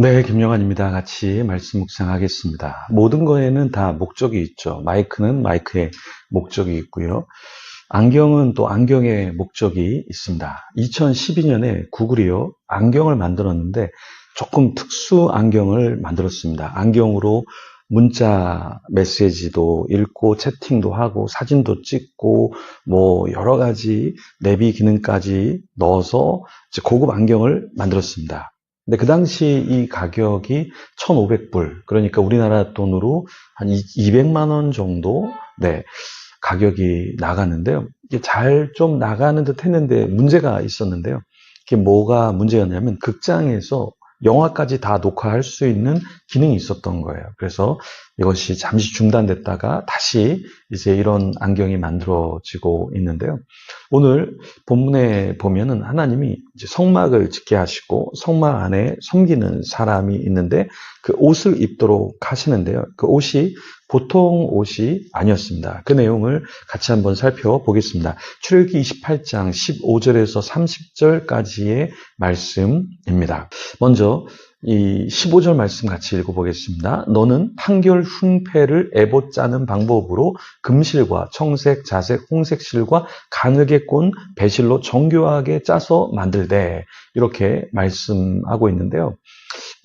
네, 김영환입니다. 같이 말씀 묵상하겠습니다. 모든 거에는 다 목적이 있죠. 마이크는 마이크의 목적이 있고요. 안경은 또 안경의 목적이 있습니다. 2012년에 구글이요, 안경을 만들었는데 조금 특수 안경을 만들었습니다. 안경으로 문자 메시지도 읽고 채팅도 하고 사진도 찍고 뭐 여러 가지 내비 기능까지 넣어서 이제 고급 안경을 만들었습니다. 근데 그 당시 이 가격이 1,500불, 그러니까 우리나라 돈으로 한 200만 원 정도, 네, 가격이 나갔는데요. 이게 잘 좀 나가는 듯 했는데 문제가 있었는데요. 이게 뭐가 문제였냐면 극장에서 영화까지 다 녹화할 수 있는 기능이 있었던 거예요. 그래서 이것이 잠시 중단됐다가 다시 이제 이런 안경이 만들어지고 있는데요. 오늘 본문에 보면은 하나님이 이제 성막을 짓게 하시고 성막 안에 섬기는 사람이 있는데 그 옷을 입도록 하시는데요. 그 옷이 보통 옷이 아니었습니다. 그 내용을 같이 한번 살펴보겠습니다. 출애굽기 28장 15절에서 30절까지의 말씀입니다. 먼저 이 15절 말씀 같이 읽어보겠습니다. 너는 판결 흉패를 에봇 짜는 방법으로 금실과 청색, 자색, 홍색 실과 가늘게 꼰 배실로 정교하게 짜서 만들되, 이렇게 말씀하고 있는데요.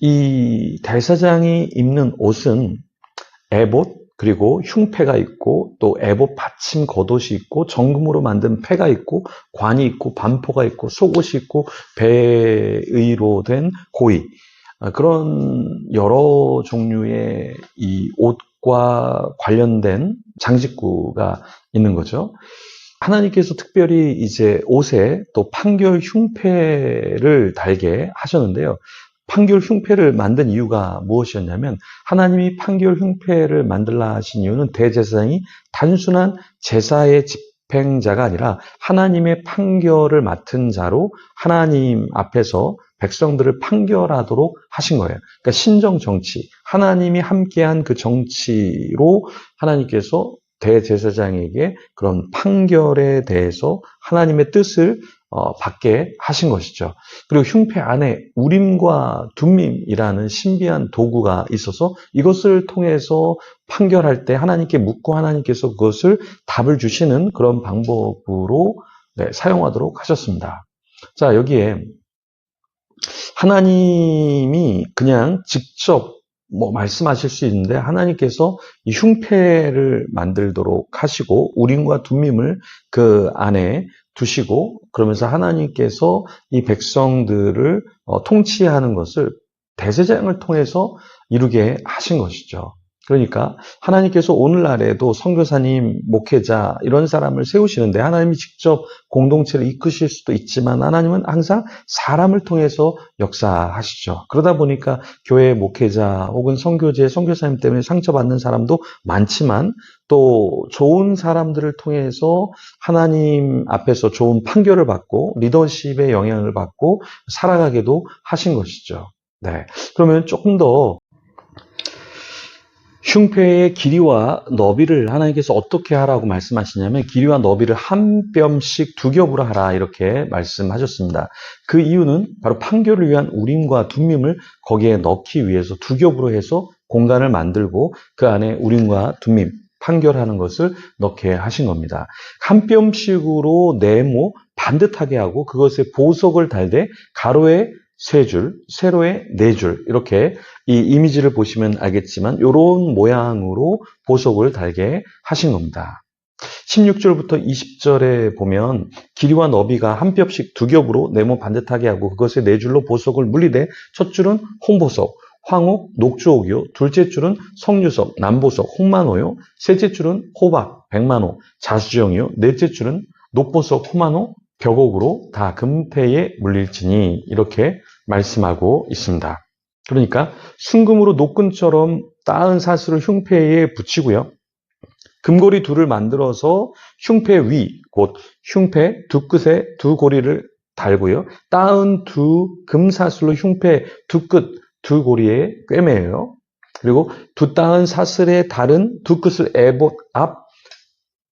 이 대사장이 입는 옷은 에봇, 그리고 흉패가 있고 또 에봇 받침 겉옷이 있고 정금으로 만든 패가 있고 관이 있고 반포가 있고 속옷이 있고 배의로 된 고이, 그런 여러 종류의 이 옷과 관련된 장식구가 있는 거죠. 하나님께서 특별히 이제 옷에 또 판결 흉패를 달게 하셨는데요. 판결 흉패를 만든 이유가 무엇이었냐면, 하나님이 판결 흉패를 만들라 하신 이유는 대제사장이 단순한 제사의 집행자가 아니라 하나님의 판결을 맡은 자로 하나님 앞에서 백성들을 판결하도록 하신 거예요. 그러니까 신정 정치, 하나님이 함께한 그 정치로 하나님께서 대제사장에게 그런 판결에 대해서 하나님의 뜻을 받게 하신 것이죠. 그리고 흉패 안에 우림과 둠밈이라는 신비한 도구가 있어서 이것을 통해서 판결할 때 하나님께 묻고 하나님께서 그것을 답을 주시는 그런 방법으로 사용하도록 하셨습니다. 자, 여기에 하나님이 그냥 직접 말씀하실 수 있는데, 하나님께서 이 흉패를 만들도록 하시고 우림과 둠밈을 그 안에 두시고, 그러면서 하나님께서 이 백성들을 통치하는 것을 대제사장을 통해서 이루게 하신 것이죠. 그러니까 하나님께서 오늘날에도 선교사님, 목회자 이런 사람을 세우시는데 하나님이 직접 공동체를 이끄실 수도 있지만 하나님은 항상 사람을 통해서 역사하시죠. 그러다 보니까 교회 목회자 혹은 선교제, 선교사님 때문에 상처받는 사람도 많지만 또 좋은 사람들을 통해서 하나님 앞에서 좋은 판결을 받고 리더십의 영향을 받고 살아가게도 하신 것이죠. 네. 그러면 조금 더 흉패의 길이와 너비를 하나님께서 어떻게 하라고 말씀하시냐면, 길이와 너비를 한 뼘씩 두 겹으로 하라, 이렇게 말씀하셨습니다. 그 이유는 바로 판결을 위한 우림과 둠밈을 거기에 넣기 위해서 두 겹으로 해서 공간을 만들고 그 안에 우림과 둠밈, 판결하는 것을 넣게 하신 겁니다. 한 뼘씩으로 네모 반듯하게 하고 그것에 보석을 달되 가로에 3줄, 세로에 4줄, 이렇게 이 이미지를 보시면 알겠지만 이런 모양으로 보석을 달게 하신 겁니다. 16절부터 20절에 보면 길이와 너비가 한 뼘씩 두 겹으로 네모 반듯하게 하고 그것에 4줄로 보석을 물리되, 첫 줄은 홍보석, 황옥, 녹주옥이요, 둘째 줄은 석류석, 남보석, 홍만호요, 셋째 줄은 호박, 백만호, 자수정이요, 넷째 줄은 녹보석, 호만호, 벽옥으로 다 금태에 물릴지니, 이렇게 말씀하고 있습니다. 그러니까 순금으로 녹근처럼 따은 사슬을 흉패에 붙이고요. 금고리 둘을 만들어서 흉패 위, 곧 흉패 두 끝에 두 고리를 달고요. 따은 두 금사슬로 흉패 두 끝, 두 고리에 꿰매요. 그리고 두 따은 사슬에 다른 두 끝을 에봇 앞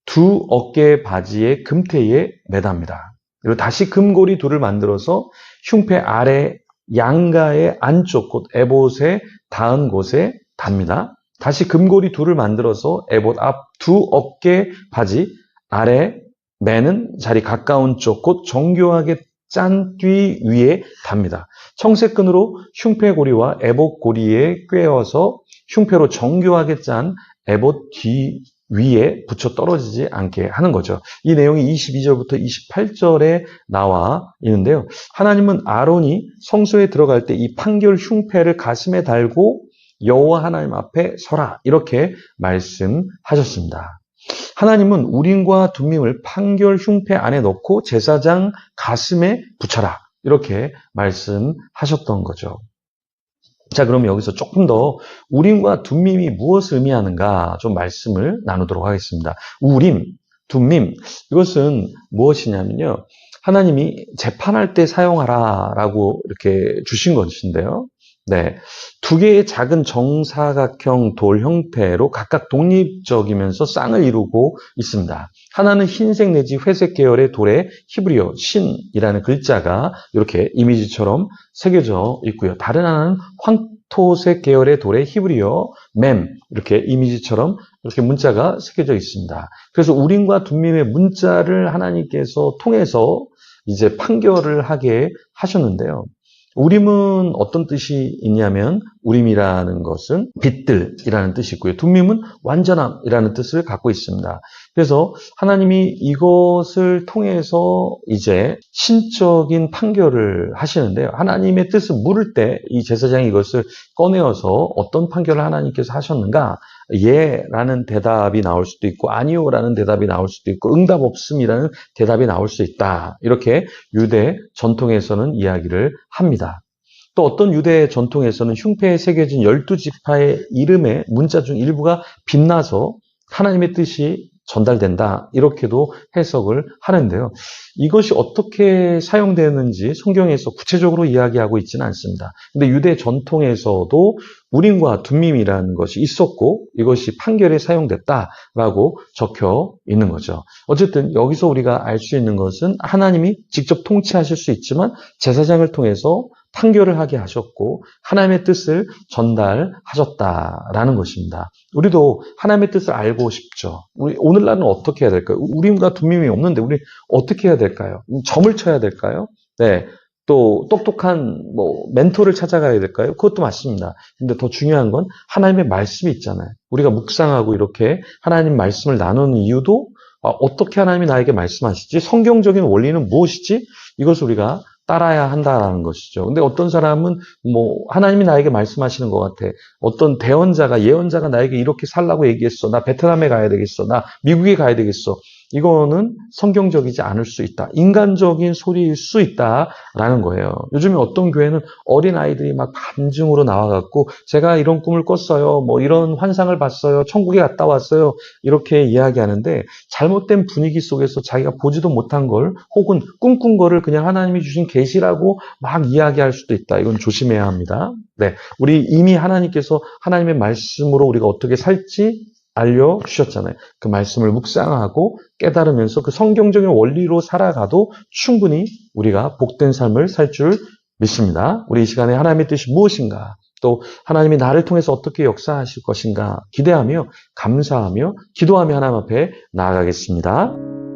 두 어깨 바지의 금태에 매답니다. 그리고 다시 금고리 둘을 만들어서 흉패 아래 양가의 안쪽 곳 에봇의 닿은 곳에 답니다. 다시 금고리 둘을 만들어서 에봇 앞 두 어깨 바지 아래 매는 자리 가까운 쪽 곧 정교하게 짠 띠 위에 답니다. 청색끈으로 흉패고리와 에봇 고리에 꿰어서 흉패로 정교하게 짠 에봇 뒤 위에 붙여 떨어지지 않게 하는 거죠. 이 내용이 22절부터 28절에 나와 있는데요. 하나님은 아론이 성소에 들어갈 때 이 판결 흉패를 가슴에 달고 여호와 하나님 앞에 서라 이렇게 말씀하셨습니다. 하나님은 우림과 둠밈을 판결 흉패 안에 넣고 제사장 가슴에 붙여라 이렇게 말씀하셨던 거죠. 자, 그럼 여기서 조금 더 우림과 둠밈이 무엇을 의미하는가 좀 말씀을 나누도록 하겠습니다. 우림, 둠밈 이것은 무엇이냐면요. 하나님이 재판할 때 사용하라라고 이렇게 주신 것인데요. 네, 두 개의 작은 정사각형 돌 형태로 각각 독립적이면서 쌍을 이루고 있습니다. 하나는 흰색 내지 회색 계열의 돌에 히브리어 신이라는 글자가 이렇게 이미지처럼 새겨져 있고요. 다른 하나는 황토색 계열의 돌에 히브리어 맴 이렇게 이미지처럼 이렇게 문자가 새겨져 있습니다. 그래서 우림과 둠밈의 문자를 하나님께서 통해서 이제 판결을 하게 하셨는데요. 우림은 어떤 뜻이 있냐면 우림이라는 것은 빛들이라는 뜻이 있고요. 둠밈은 완전함이라는 뜻을 갖고 있습니다. 그래서 하나님이 이것을 통해서 이제 신적인 판결을 하시는데요. 하나님의 뜻을 물을 때 이 제사장이 이것을 꺼내어서 어떤 판결을 하나님께서 하셨는가? 예라는 대답이 나올 수도 있고 아니요라는 대답이 나올 수도 있고 응답 없음이라는 대답이 나올 수 있다. 이렇게 유대 전통에서는 이야기를 합니다. 또 어떤 유대 전통에서는 흉패에 새겨진 12지파의 이름의 문자 중 일부가 빛나서 하나님의 뜻이 전달된다. 이렇게도 해석을 하는데요. 이것이 어떻게 사용되는지 성경에서 구체적으로 이야기하고 있지는 않습니다. 근데 유대 전통에서도 우림과 둠밈이라는 것이 있었고 이것이 판결에 사용됐다라고 적혀 있는 거죠. 어쨌든 여기서 우리가 알 수 있는 것은 하나님이 직접 통치하실 수 있지만 제사장을 통해서 판결을 하게 하셨고 하나님의 뜻을 전달하셨다라는 것입니다. 우리도 하나님의 뜻을 알고 싶죠. 우리 오늘날은 어떻게 해야 될까요? 우림과 둠밈이 없는데 우리 어떻게 해야 될까요? 점을 쳐야 될까요? 네. 또 똑똑한 멘토를 찾아가야 될까요? 그것도 맞습니다. 근데 더 중요한 건 하나님의 말씀이 있잖아요. 우리가 묵상하고 이렇게 하나님 말씀을 나누는 이유도 어떻게 하나님이 나에게 말씀하시지? 성경적인 원리는 무엇이지? 이것을 우리가 따라야 한다라는 것이죠. 근데 어떤 사람은 하나님이 나에게 말씀하시는 것 같아. 어떤 대언자가, 예언자가 나에게 이렇게 살라고 얘기했어. 나 베트남에 가야 되겠어. 나 미국에 가야 되겠어. 이거는 성경적이지 않을 수 있다. 인간적인 소리일 수 있다라는 거예요. 요즘에 어떤 교회는 어린아이들이 막 밤중으로 나와갖고 제가 이런 꿈을 꿨어요. 이런 환상을 봤어요. 천국에 갔다 왔어요. 이렇게 이야기하는데 잘못된 분위기 속에서 자기가 보지도 못한 걸 혹은 꿈꾼 거를 그냥 하나님이 주신 계시라고 막 이야기할 수도 있다. 이건 조심해야 합니다. 네, 우리 이미 하나님께서 하나님의 말씀으로 우리가 어떻게 살지 알려주셨잖아요. 그 말씀을 묵상하고 깨달으면서 그 성경적인 원리로 살아가도 충분히 우리가 복된 삶을 살 줄 믿습니다. 우리 이 시간에 하나님의 뜻이 무엇인가, 또 하나님이 나를 통해서 어떻게 역사하실 것인가 기대하며 감사하며 기도하며 하나님 앞에 나아가겠습니다.